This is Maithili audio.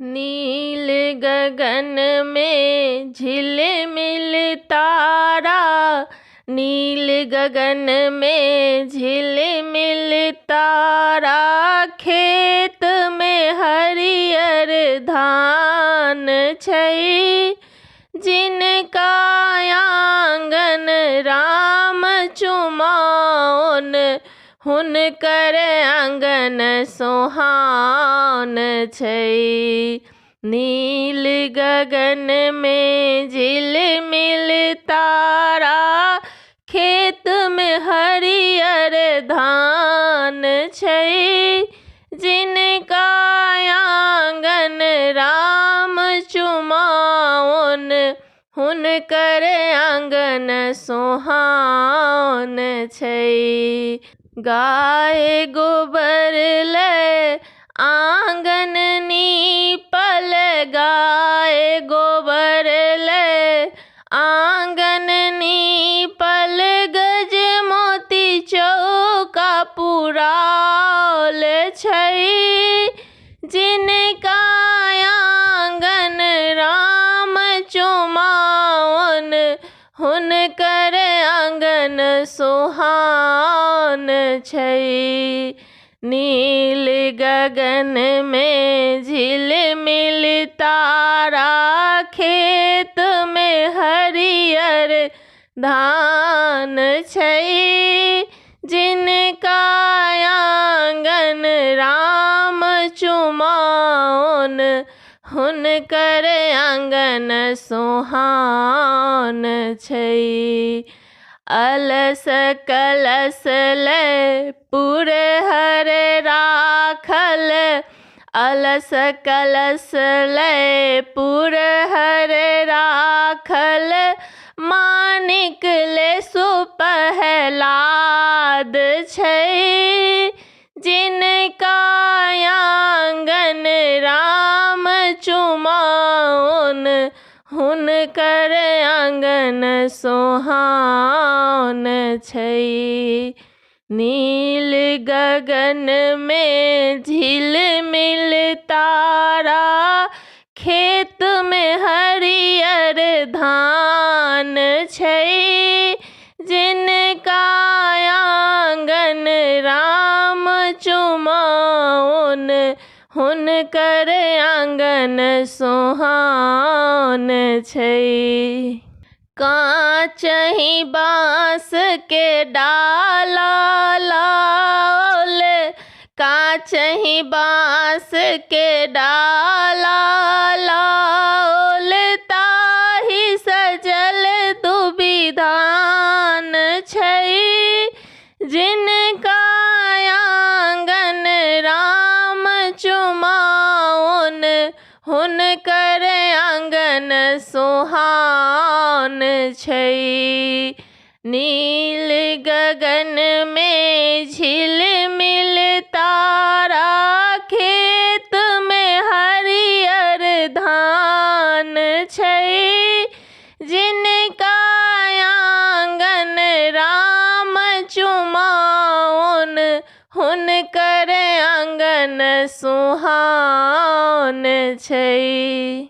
नील गगन में झिलमिल तारा, नील गगन में झिलमिल तारा, खेत में हरियर धान छै। जिनका आंगन राम चुमाओन, हुनकर आंगन सोहान छै। नील गगन में झिलमिल तारा, खेत में हरियर धान छै। जिनका आंगन राम चुमाओन, हुनकर आंगन सोहान छै। गाय गोबर ले आंगन नीपल, गाय गोबर ले आंगन नीपल, गज मोती चौका पुराल छै। जिनका आंगन राम चुमाओन, हुनकर आंगन सोहान छै। नील गगन में झिलमिल तारा, खेत में हरियर धान छै। जिनका आंगन राम चुमाओन, हुनकर आंगन सोहान छै। अलस कलश ले पुरहर राखल, अलस कलश ले पुरहर राखल, मानिक ले सुपहलाद छै। जिनका आंगन राम चुमाओन, हुनकर आंगन सोहान छै। नील गगन में झिलमिल तारा, खेत में हरियर धान छै। जिनका आंगन राम चुमाओन, हुनकर आंगन सोहान छै। काचहि बाँस के डाला लाओल, काचहि बाँस के डाला लाओल, ताहि सजल दुबिधान छै। जिनका आंगन राम चुमाओन, हुनकर आंगन सोहान छै। नील गगन में झिलमिल तारा, खेत में हरियर धान छै। जिनका आंगन राम चुमाओन, हुनकर आंगन सोहान छै।